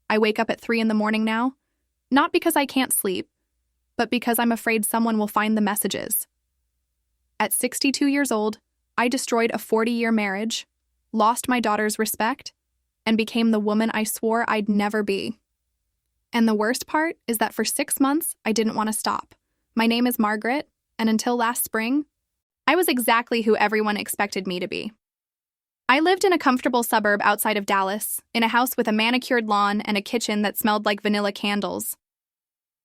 I wake up at 3 in the morning now, not because I can't sleep, but because I'm afraid someone will find the messages. At 62 years old, I destroyed a 40-year marriage, lost my daughter's respect, and became the woman I swore I'd never be. And the worst part is that for 6 months, I didn't want to stop. My name is Margaret, and until last spring, I was exactly who everyone expected me to be. I lived in a comfortable suburb outside of Dallas, in a house with a manicured lawn and a kitchen that smelled like vanilla candles.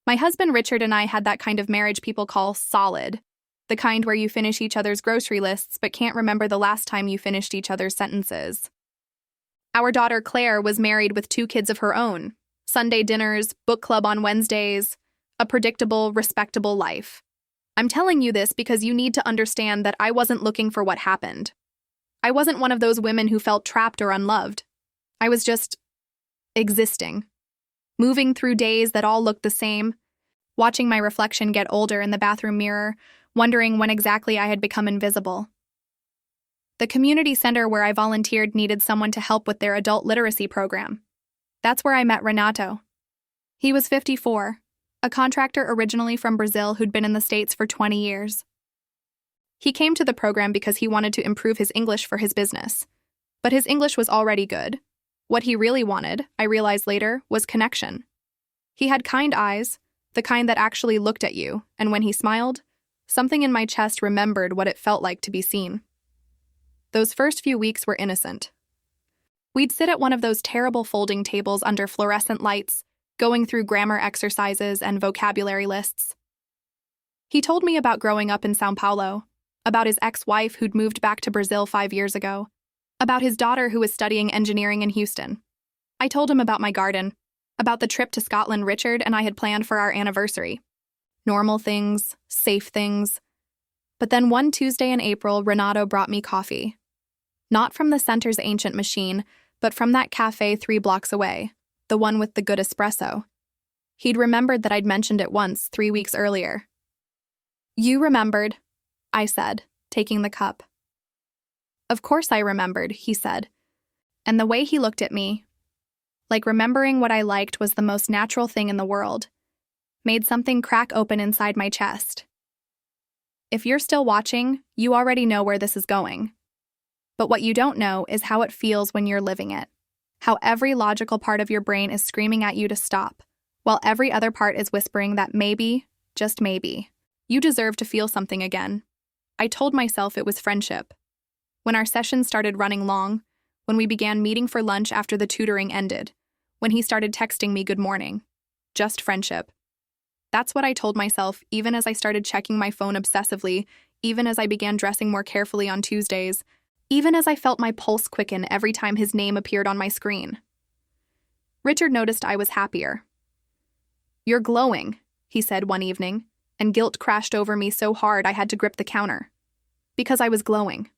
My husband Richard and I had that kind of marriage people call solid, the kind where you finish each other's grocery lists but can't remember the last time you finished each other's sentences. Our daughter Claire was married with 2 kids of her own, Sunday dinners, book club on Wednesdays, a predictable, respectable life. I'm telling you this because you need to understand that I wasn't looking for what happened. I wasn't one of those women who felt trapped or unloved. I was just existing, moving through days that all looked the same, watching my reflection get older in the bathroom mirror, wondering when exactly I had become invisible. The community center where I volunteered needed someone to help with their adult literacy program. That's where I met Renato. He was 54, a contractor originally from Brazil who'd been in the States for 20 years. He came to the program because he wanted to improve his English for his business. But his English was already good. What he really wanted, I realized later, was connection. He had kind eyes, the kind that actually looked at you, and when he smiled, something in my chest remembered what it felt like to be seen. Those first few weeks were innocent. We'd sit at one of those terrible folding tables under fluorescent lights, going through grammar exercises and vocabulary lists. He told me about growing up in São Paulo, about his ex-wife who'd moved back to Brazil 5 years ago, about his daughter who was studying engineering in Houston. I told him about my garden, about the trip to Scotland Richard and I had planned for our anniversary. Normal things, safe things. But then one Tuesday in April, Renato brought me coffee. Not from the center's ancient machine, but from that cafe 3 blocks away, the one with the good espresso. He'd remembered that I'd mentioned it once 3 weeks earlier. "You remembered," I said, taking the cup. "Of course I remembered," he said. And the way he looked at me, like remembering what I liked was the most natural thing in the world, made something crack open inside my chest. If you're still watching, you already know where this is going. But what you don't know is how it feels when you're living it. How every logical part of your brain is screaming at you to stop, while every other part is whispering that maybe, just maybe, you deserve to feel something again. I told myself it was friendship. When our sessions started running long, when we began meeting for lunch after the tutoring ended, when he started texting me good morning. Just friendship. That's what I told myself even as I started checking my phone obsessively, even as I began dressing more carefully on Tuesdays, even as I felt my pulse quicken every time his name appeared on my screen. Richard noticed I was happier. "You're glowing," he said one evening, and guilt crashed over me so hard I had to grip the counter. Because I was glowing.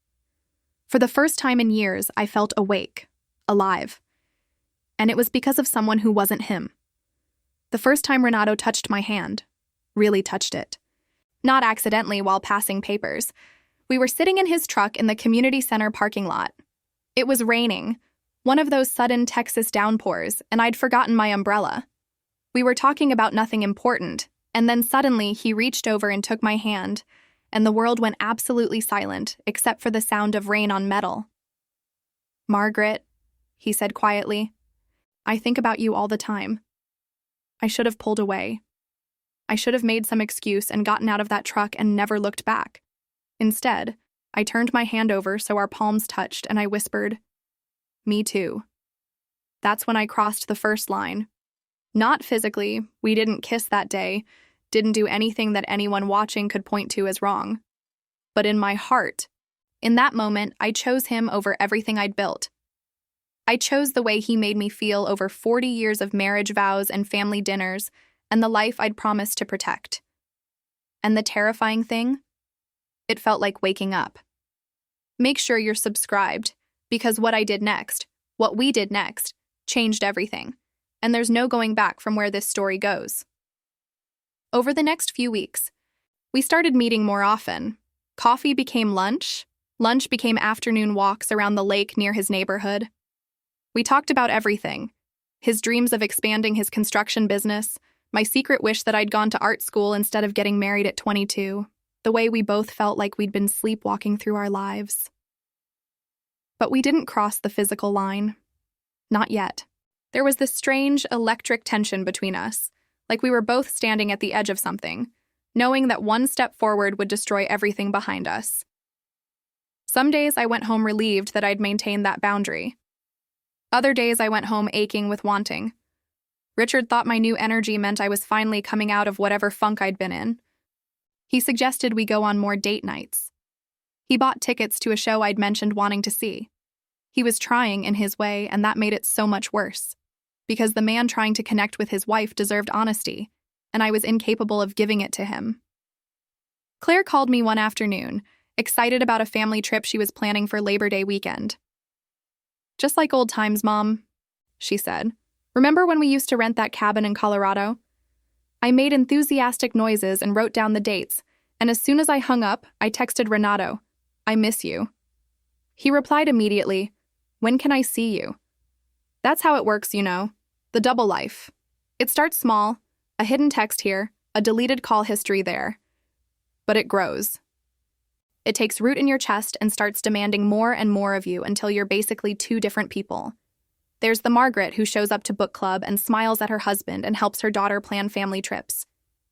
For the first time in years, I felt awake, alive. And it was because of someone who wasn't him. The first time Renato touched my hand, really touched it. Not accidentally while passing papers. We were sitting in his truck in the community center parking lot. It was raining, one of those sudden Texas downpours, and I'd forgotten my umbrella. We were talking about nothing important, and then suddenly he reached over and took my hand, and the world went absolutely silent except for the sound of rain on metal. "Margaret," he said quietly, "I think about you all the time. I should have pulled away. I should have made some excuse and gotten out of that truck and never looked back. Instead, I turned my hand over so our palms touched and I whispered, 'Me too.' That's when I crossed the first line. Not physically, we didn't kiss that day, didn't do anything that anyone watching could point to as wrong. But in my heart, in that moment, I chose him over everything I'd built. I chose the way he made me feel over 40 years of marriage vows and family dinners and the life I'd promised to protect. And the terrifying thing? It felt like waking up. Make sure you're subscribed, because what I did next, what we did next, changed everything. And there's no going back from where this story goes. Over the next few weeks, we started meeting more often. Coffee became lunch. Lunch became afternoon walks around the lake near his neighborhood. We talked about everything. His dreams of expanding his construction business, my secret wish that I'd gone to art school instead of getting married at 22, the way we both felt like we'd been sleepwalking through our lives. But we didn't cross the physical line. Not yet. There was this strange, electric tension between us, like we were both standing at the edge of something, knowing that one step forward would destroy everything behind us. Some days I went home relieved that I'd maintained that boundary. Other days I went home aching with wanting. Richard thought my new energy meant I was finally coming out of whatever funk I'd been in. He suggested we go on more date nights. He bought tickets to a show I'd mentioned wanting to see. He was trying in his way, and that made it so much worse. Because the man trying to connect with his wife deserved honesty, and I was incapable of giving it to him. Claire called me one afternoon, excited about a family trip she was planning for Labor Day weekend. "Just like old times, Mom," she said. "Remember when we used to rent that cabin in Colorado?" I made enthusiastic noises and wrote down the dates, and as soon as I hung up, I texted Renato, "I miss you." He replied immediately, "When can I see you?" That's how it works, you know. The double life. It starts small, a hidden text here, a deleted call history there. But it grows. It takes root in your chest and starts demanding more and more of you until you're basically two different people. There's the Margaret who shows up to book club and smiles at her husband and helps her daughter plan family trips.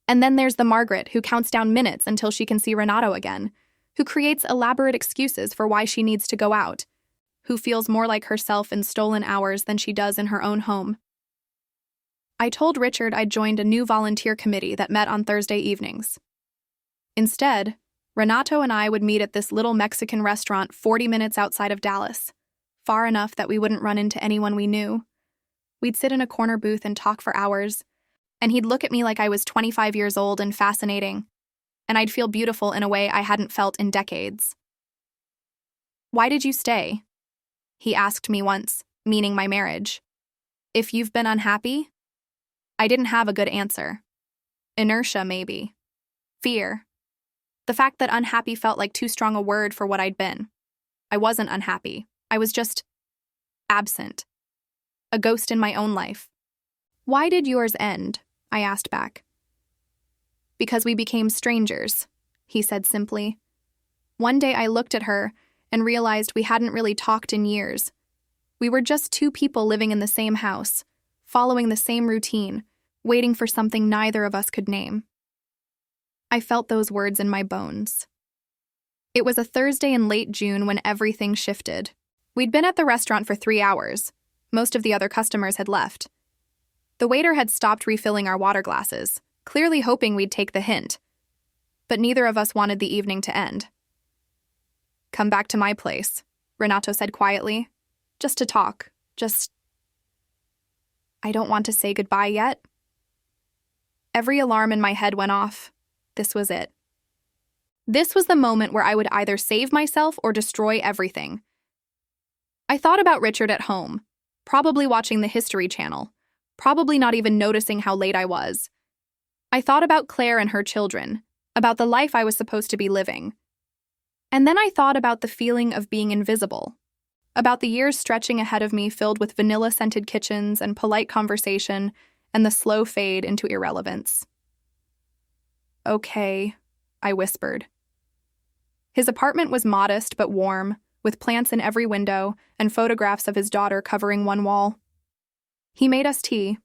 And then there's the Margaret who counts down minutes until she can see Renato again, who creates elaborate excuses for why she needs to go out, who feels more like herself in stolen hours than she does in her own home. I told Richard I'd joined a new volunteer committee that met on Thursday evenings. Instead, Renato and I would meet at this little Mexican restaurant 40 minutes outside of Dallas, far enough that we wouldn't run into anyone we knew. We'd sit in a corner booth and talk for hours, and he'd look at me like I was 25 years old and fascinating, and I'd feel beautiful in a way I hadn't felt in decades. "Why did you stay?" he asked me once, meaning my marriage. "If you've been unhappy?" I didn't have a good answer. Inertia, maybe. Fear. The fact that unhappy felt like too strong a word for what I'd been. I wasn't unhappy. I was just absent. A ghost in my own life. "Why did yours end?" I asked back. "Because we became strangers," he said simply. One day I looked at her and realized we hadn't really talked in years. We were just two people living in the same house, following the same routine, waiting for something neither of us could name. I felt those words in my bones. It was a Thursday in late June when everything shifted. We'd been at the restaurant for 3 hours. Most of the other customers had left. The waiter had stopped refilling our water glasses, clearly hoping we'd take the hint. But neither of us wanted the evening to end. "Come back to my place," Renato said quietly. "Just to talk. I don't want to say goodbye yet." Every alarm in my head went off. This was it. This was the moment where I would either save myself or destroy everything. I thought about Richard at home, probably watching the History Channel, probably not even noticing how late I was. I thought about Claire and her children, about the life I was supposed to be living. And then I thought about the feeling of being invisible, about the years stretching ahead of me filled with vanilla-scented kitchens and polite conversation and the slow fade into irrelevance. "Okay," I whispered. His apartment was modest but warm, with plants in every window and photographs of his daughter covering one wall. He made us tea.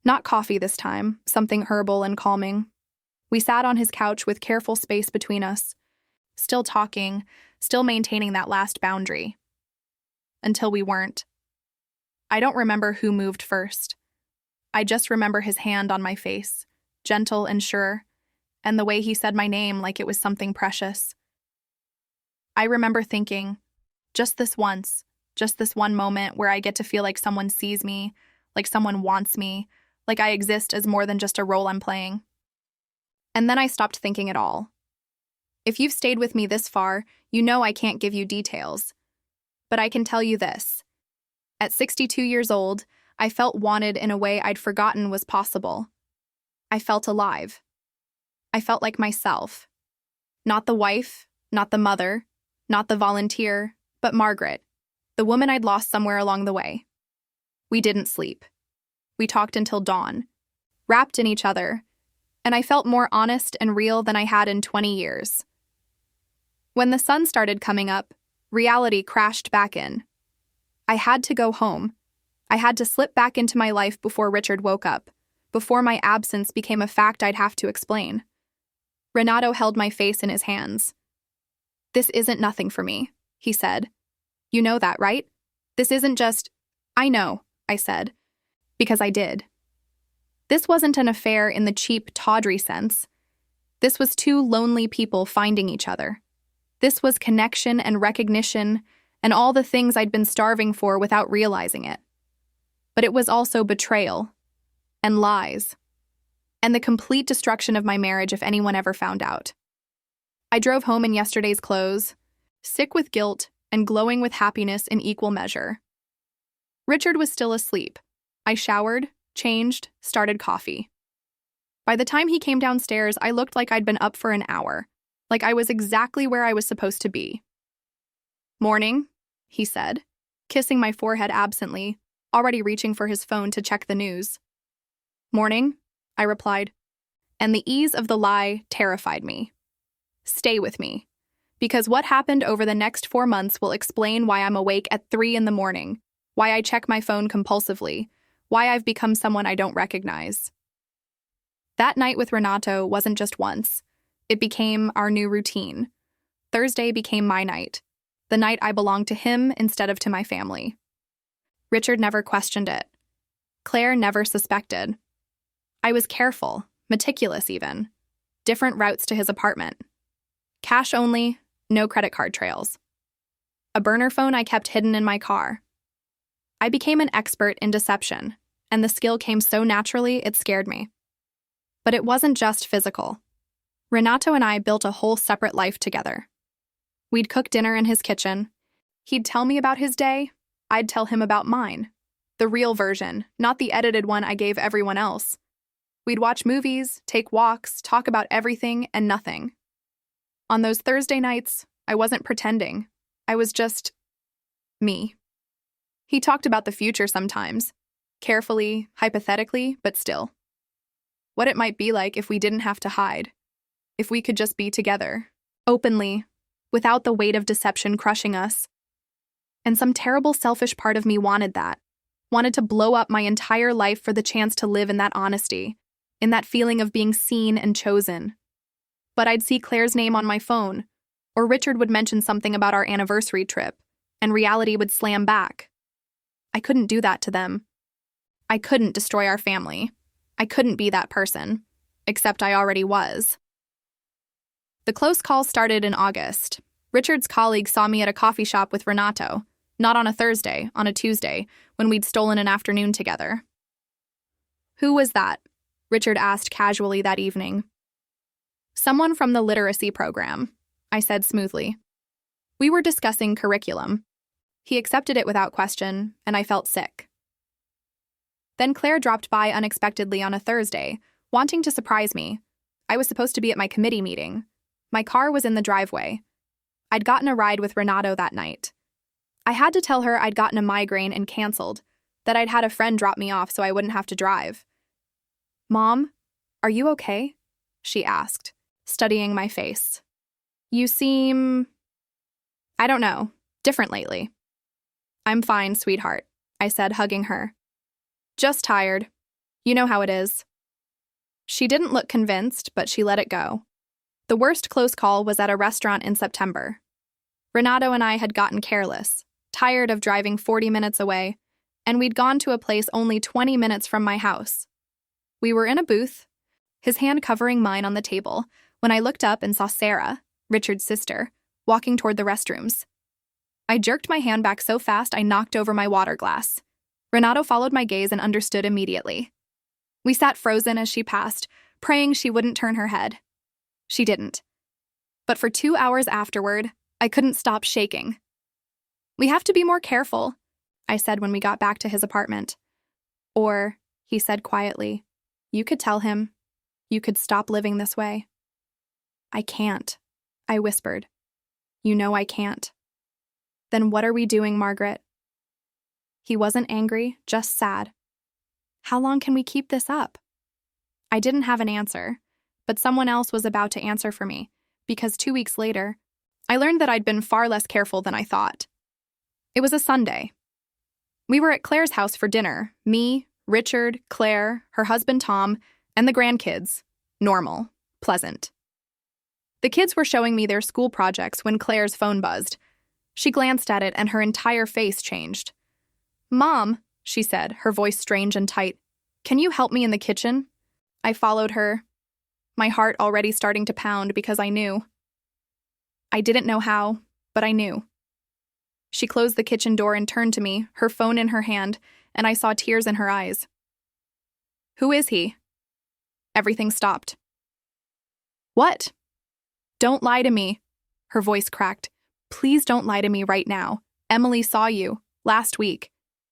Not coffee this time, something herbal and calming. We sat on his couch with careful space between us, still talking, still maintaining that last boundary. Until we weren't. I don't remember who moved first. I just remember his hand on my face, gentle and sure, and the way he said my name like it was something precious. I remember thinking, just this once, just this one moment where I get to feel like someone sees me, like someone wants me, like I exist as more than just a role I'm playing. And then I stopped thinking at all. If you've stayed with me this far, you know I can't give you details. But I can tell you this. At 62 years old, I felt wanted in a way I'd forgotten was possible. I felt alive. I felt like myself. Not the wife, not the mother, not the volunteer, but Margaret, the woman I'd lost somewhere along the way. We didn't sleep. We talked until dawn, wrapped in each other, and I felt more honest and real than I had in 20 years. When the sun started coming up, reality crashed back in. I had to go home. I had to slip back into my life before Richard woke up, before my absence became a fact I'd have to explain. Renato held my face in his hands. "This isn't nothing for me," he said. "You know that, right? This isn't just—" "I know," I said, because I did. This wasn't an affair in the cheap, tawdry sense. This was two lonely people finding each other. This was connection and recognition and all the things I'd been starving for without realizing it. But it was also betrayal and lies and the complete destruction of my marriage if anyone ever found out. I drove home in yesterday's clothes, sick with guilt and glowing with happiness in equal measure. Richard was still asleep. I showered, changed, started coffee. By the time he came downstairs, I looked like I'd been up for an hour, like I was exactly where I was supposed to be. "Morning," he said, kissing my forehead absently, already reaching for his phone to check the news. "Morning," I replied, and the ease of the lie terrified me. Stay with me, because what happened over the next 4 months will explain why I'm awake at 3 in the morning, why I check my phone compulsively, why I've become someone I don't recognize. That night with Renato wasn't just once. It became our new routine. Thursday became my night, the night I belonged to him instead of to my family. Richard never questioned it. Claire never suspected. I was careful, meticulous even. Different routes to his apartment. Cash only, no credit card trails. A burner phone I kept hidden in my car. I became an expert in deception, and the skill came so naturally it scared me. But it wasn't just physical. Renato and I built a whole separate life together. We'd cook dinner in his kitchen. He'd tell me about his day. I'd tell him about mine. The real version, not the edited one I gave everyone else. We'd watch movies, take walks, talk about everything and nothing. On those Thursday nights, I wasn't pretending. I was just me. He talked about the future sometimes, carefully, hypothetically, but still. What it might be like if we didn't have to hide, if we could just be together, openly, without the weight of deception crushing us. And some terrible selfish part of me wanted that, wanted to blow up my entire life for the chance to live in that honesty, in that feeling of being seen and chosen. But I'd see Claire's name on my phone, or Richard would mention something about our anniversary trip, and reality would slam back. I couldn't do that to them. I couldn't destroy our family. I couldn't be that person, except I already was. The close call started in August. Richard's colleague saw me at a coffee shop with Renato, not on a Thursday, on a Tuesday, when we'd stolen an afternoon together. "Who was that?" Richard asked casually that evening. "Someone from the literacy program," I said smoothly. We were discussing curriculum. He accepted it without question, and I felt sick. Then Claire dropped by unexpectedly on a Thursday, wanting to surprise me. I was supposed to be at my committee meeting. My car was in the driveway. I'd gotten a ride with Renato that night. I had to tell her I'd gotten a migraine and canceled, that I'd had a friend drop me off so I wouldn't have to drive. "Mom, are you okay?" she asked, studying my face. "You seem, I don't know, different lately." "I'm fine, sweetheart," I said, hugging her. "Just tired. You know how it is." She didn't look convinced, but she let it go. The worst close call was at a restaurant in September. Renato and I had gotten careless, tired of driving 40 minutes away, and we'd gone to a place only 20 minutes from my house. We were in a booth, his hand covering mine on the table, when I looked up and saw Sarah, Richard's sister, walking toward the restrooms. I jerked my hand back so fast I knocked over my water glass. Renato followed my gaze and understood immediately. We sat frozen as she passed, praying she wouldn't turn her head. She didn't. But for 2 hours afterward, I couldn't stop shaking. "We have to be more careful," I said when we got back to his apartment. "Or," he said quietly, "you could tell him. You could stop living this way." "I can't," I whispered. "You know I can't." "Then what are we doing, Margaret?" He wasn't angry, just sad. How long can we keep this up? I didn't have an answer, but someone else was about to answer for me, because 2 weeks later, I learned that I'd been far less careful than I thought. It was a Sunday. We were at Claire's house for dinner, me, Richard, Claire, her husband Tom, and the grandkids. Normal, pleasant. The kids were showing me their school projects when Claire's phone buzzed. She glanced at it and her entire face changed. "Mom," she said, her voice strange and tight, "can you help me in the kitchen?" I followed her, my heart already starting to pound because I knew. I didn't know how, but I knew. She closed the kitchen door and turned to me, her phone in her hand, and I saw tears in her eyes. "Who is he?" Everything stopped. "What?" "Don't lie to me," her voice cracked. "Please don't lie to me right now. Emily saw you, last week,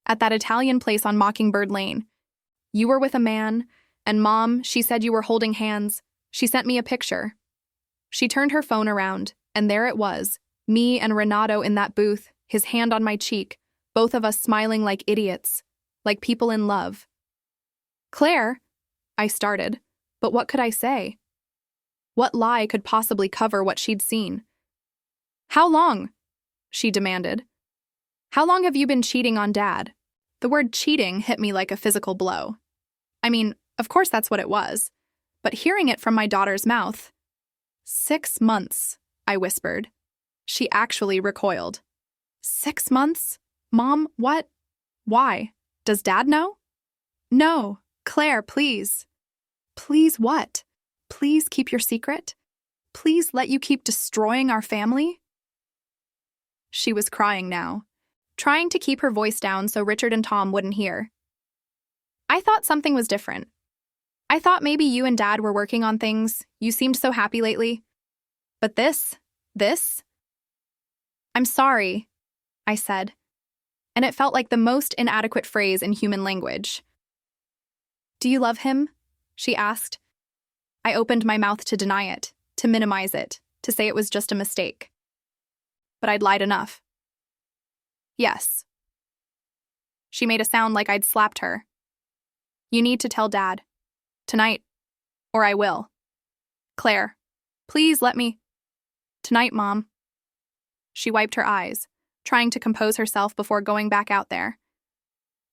at that Italian place on Mockingbird Lane. You were with a man, and Mom, she said you were holding hands. She sent me a picture." She turned her phone around, and there it was, me and Renato in that booth, his hand on my cheek, both of us smiling like idiots, like people in love. "Claire," I started, but what could I say? What lie could possibly cover what she'd seen? "How long?" she demanded. "How long have you been cheating on Dad?" The word cheating hit me like a physical blow. I mean, of course that's what it was, but hearing it from my daughter's mouth. 6 months, I whispered. She actually recoiled. 6 months? Mom, what? Why? Does Dad know? No, Claire, please. Please what? Please keep your secret? Please let you keep destroying our family? She was crying now, trying to keep her voice down so Richard and Tom wouldn't hear. I thought something was different. I thought maybe you and Dad were working on things. You seemed so happy lately. But this? "I'm sorry," I said, and it felt like the most inadequate phrase in human language. "Do you love him?" she asked. I opened my mouth to deny it, to minimize it, to say it was just a mistake. But I'd lied enough. "Yes." She made a sound like I'd slapped her. "You need to tell Dad. Tonight. Or I will. Claire, please let me." "Tonight, Mom." She wiped her eyes, trying to compose herself before going back out there.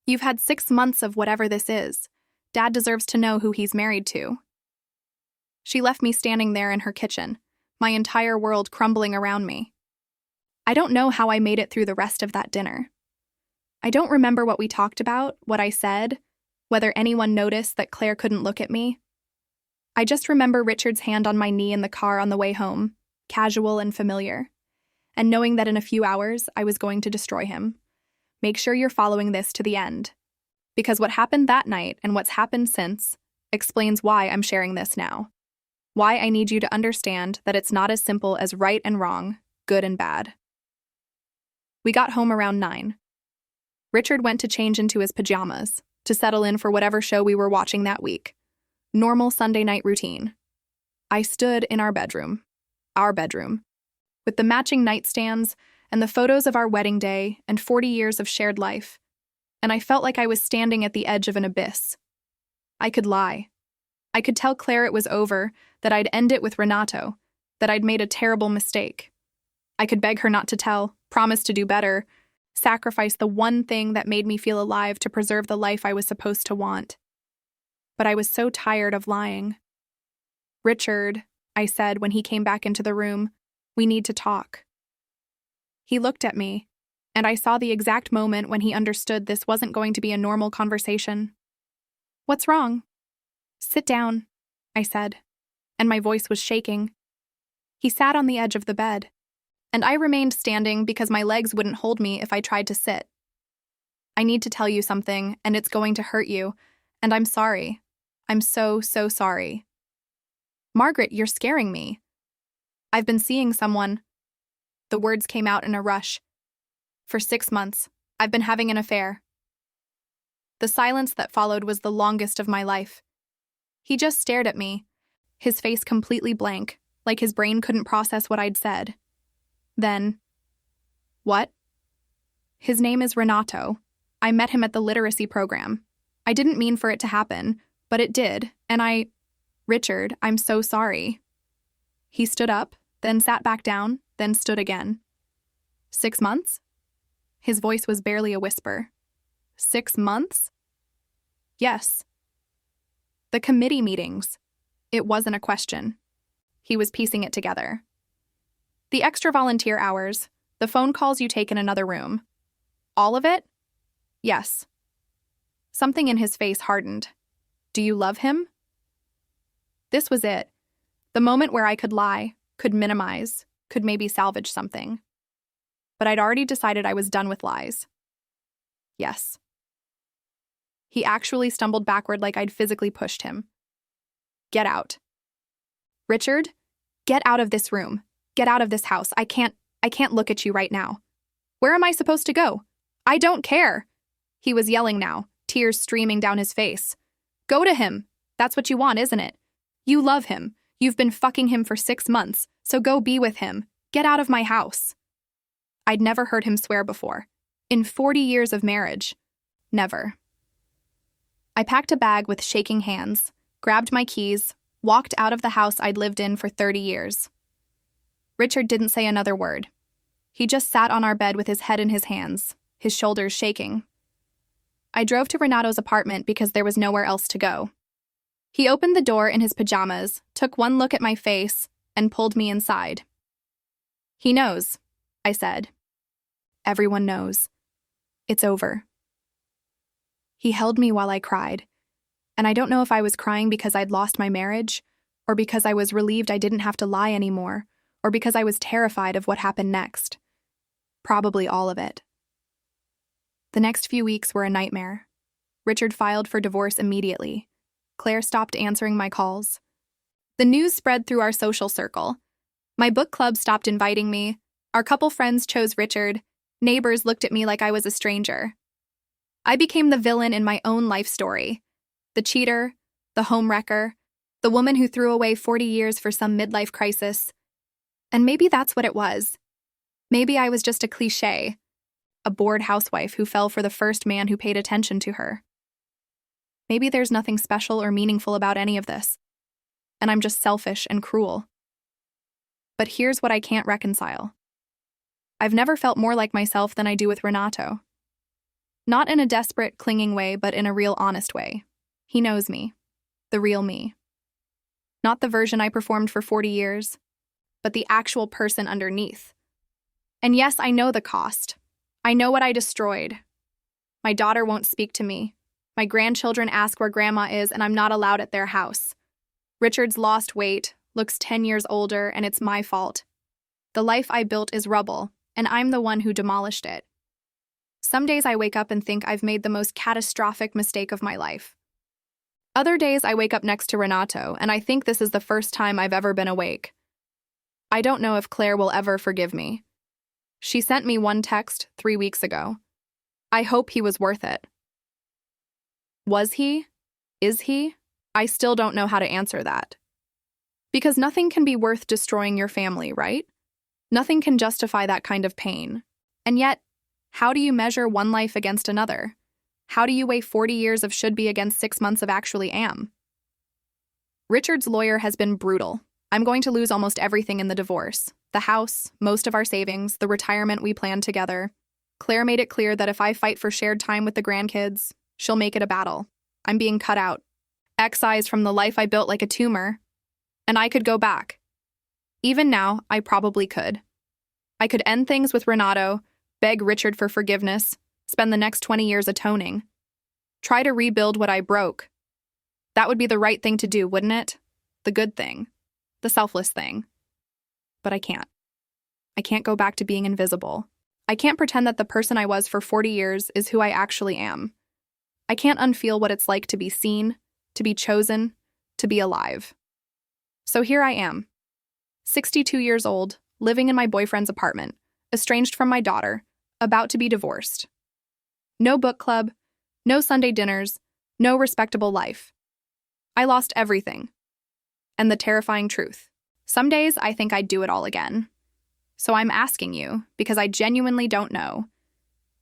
"You've had 6 months of whatever this is. Dad deserves to know who he's married to." She left me standing there in her kitchen, my entire world crumbling around me. I don't know how I made it through the rest of that dinner. I don't remember what we talked about, what I said, whether anyone noticed that Claire couldn't look at me. I just remember Richard's hand on my knee in the car on the way home, casual and familiar, and knowing that in a few hours I was going to destroy him. Make sure you're following this to the end, because what happened that night and what's happened since explains why I'm sharing this now. Why I need you to understand that it's not as simple as right and wrong, good and bad. We got home around 9. Richard went to change into his pajamas, to settle in for whatever show we were watching that week. Normal Sunday night routine. I stood in our bedroom, with the matching nightstands and the photos of our wedding day and 40 years of shared life, and I felt like I was standing at the edge of an abyss. I could lie. I could tell Claire it was over, that I'd end it with Renato, that I'd made a terrible mistake. I could beg her not to tell, promise to do better, sacrifice the one thing that made me feel alive to preserve the life I was supposed to want. But I was so tired of lying. "Richard," I said when he came back into the room, "we need to talk." He looked at me, and I saw the exact moment when he understood this wasn't going to be a normal conversation. "What's wrong?" "Sit down," I said, and my voice was shaking. He sat on the edge of the bed, and I remained standing because my legs wouldn't hold me if I tried to sit. "I need to tell you something, and it's going to hurt you, and I'm sorry. I'm so sorry." "Margaret, you're scaring me." "I've been seeing someone." The words came out in a rush. "For 6 months, I've been having an affair." The silence that followed was the longest of my life. He just stared at me, his face completely blank, like his brain couldn't process what I'd said. Then, "What?" "His name is Renato. I met him at the literacy program. I didn't mean for it to happen, but it did, and Richard, I'm so sorry. He stood up, then sat back down, then stood again. 6 months? His voice was barely a whisper. 6 months? Yes. The committee meetings. It wasn't a question. He was piecing it together. The extra volunteer hours, the phone calls you take in another room. All of it? Yes. Something in his face hardened. Do you love him? This was it. The moment where I could lie, could minimize, could maybe salvage something. But I'd already decided I was done with lies. Yes. He actually stumbled backward like I'd physically pushed him. Get out. Richard, get out of this room. Get out of this house. I can't look at you right now. Where am I supposed to go? I don't care. He was yelling now, tears streaming down his face. Go to him. That's what you want, isn't it? You love him. You've been fucking him for 6 months, so go be with him. Get out of my house. I'd never heard him swear before. In 40 years of marriage. Never. I packed a bag with shaking hands, grabbed my keys, walked out of the house I'd lived in for 30 years. Richard didn't say another word. He just sat on our bed with his head in his hands, his shoulders shaking. I drove to Renato's apartment because there was nowhere else to go. He opened the door in his pajamas, took one look at my face, and pulled me inside. He knows, I said. Everyone knows. It's over. He held me while I cried, and I don't know if I was crying because I'd lost my marriage, or because I was relieved I didn't have to lie anymore, or because I was terrified of what happened next. Probably all of it. The next few weeks were a nightmare. Richard filed for divorce immediately. Claire stopped answering my calls. The news spread through our social circle. My book club stopped inviting me. Our couple friends chose Richard. Neighbors looked at me like I was a stranger. I became the villain in my own life story. The cheater, the homewrecker, the woman who threw away 40 years for some midlife crisis. And maybe that's what it was. Maybe I was just a cliché, a bored housewife who fell for the first man who paid attention to her. Maybe there's nothing special or meaningful about any of this, and I'm just selfish and cruel. But here's what I can't reconcile. I've never felt more like myself than I do with Renato. Not in a desperate, clinging way, but in a real, honest way. He knows me, the real me. Not the version I performed for 40 years, but the actual person underneath. And yes, I know the cost. I know what I destroyed. My daughter won't speak to me. My grandchildren ask where Grandma is, and I'm not allowed at their house. Richard's lost weight, looks 10 years older, and it's my fault. The life I built is rubble, and I'm the one who demolished it. Some days I wake up and think I've made the most catastrophic mistake of my life. Other days I wake up next to Renato, and I think this is the first time I've ever been awake. I don't know if Claire will ever forgive me. She sent me one text 3 weeks ago. I hope he was worth it. Was he? Is he? I still don't know how to answer that. Because nothing can be worth destroying your family, right? Nothing can justify that kind of pain. And yet, how do you measure one life against another? How do you weigh 40 years of should be against 6 months of actually am? Richard's lawyer has been brutal. I'm going to lose almost everything in the divorce. The house, most of our savings, the retirement we planned together. Claire made it clear that if I fight for shared time with the grandkids, she'll make it a battle. I'm being cut out, excised from the life I built like a tumor. And I could go back. Even now, I probably could. I could end things with Renato, beg Richard for forgiveness, spend the next 20 years atoning. Try to rebuild what I broke. That would be the right thing to do, wouldn't it? The good thing. The selfless thing. But I can't. I can't go back to being invisible. I can't pretend that the person I was for 40 years is who I actually am. I can't unfeel what it's like to be seen, to be chosen, to be alive. So here I am, 62 years old, living in my boyfriend's apartment, estranged from my daughter, about to be divorced. No book club, no Sunday dinners, no respectable life. I lost everything. And the terrifying truth. Some days I think I'd do it all again. So I'm asking you, because I genuinely don't know.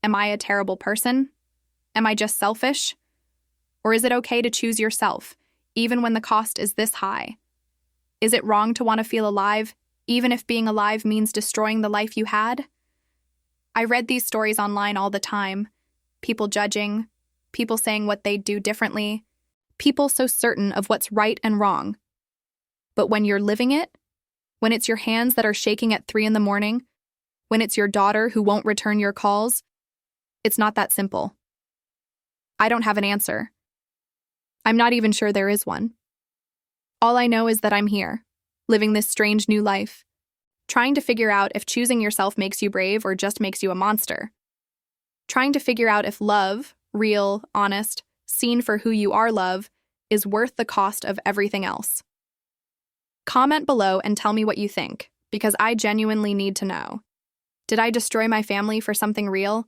Am I a terrible person? Am I just selfish? Or is it okay to choose yourself, even when the cost is this high? Is it wrong to want to feel alive, even if being alive means destroying the life you had? I read these stories online all the time. People judging, people saying what they'd do differently, people so certain of what's right and wrong. But when you're living it, when it's your hands that are shaking at 3 a.m, when it's your daughter who won't return your calls, it's not that simple. I don't have an answer. I'm not even sure there is one. All I know is that I'm here, living this strange new life, trying to figure out if choosing yourself makes you brave or just makes you a monster. Trying to figure out if love, real, honest, seen for who you are love, is worth the cost of everything else. Comment below and tell me what you think, because I genuinely need to know. Did I destroy my family for something real?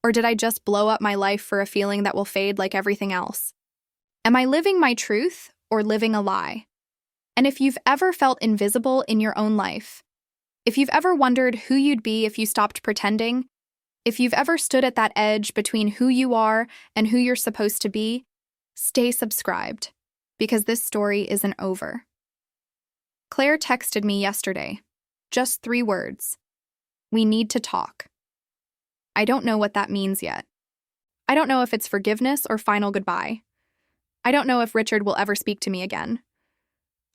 Or did I just blow up my life for a feeling that will fade like everything else? Am I living my truth or living a lie? And if you've ever felt invisible in your own life, if you've ever wondered who you'd be if you stopped pretending, if you've ever stood at that edge between who you are and who you're supposed to be, stay subscribed, because this story isn't over. Claire texted me yesterday. Just 3 words. We need to talk. I don't know what that means yet. I don't know if it's forgiveness or final goodbye. I don't know if Richard will ever speak to me again.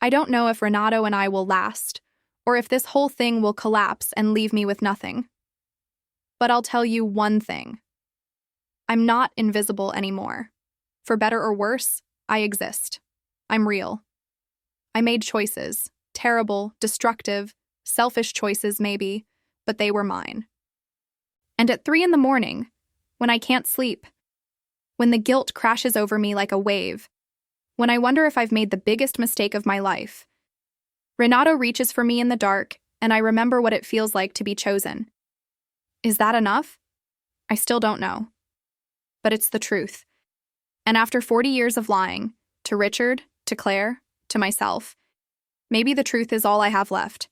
I don't know if Renato and I will last, or if this whole thing will collapse and leave me with nothing. But I'll tell you one thing. I'm not invisible anymore. For better or worse, I exist. I'm real. I made choices, terrible, destructive, selfish choices maybe, but they were mine. And at 3 a.m, when I can't sleep, when the guilt crashes over me like a wave, when I wonder if I've made the biggest mistake of my life, Renato reaches for me in the dark, and I remember what it feels like to be chosen. Is that enough? I still don't know. But it's the truth. And after 40 years of lying, to Richard, to Claire, to myself, maybe the truth is all I have left.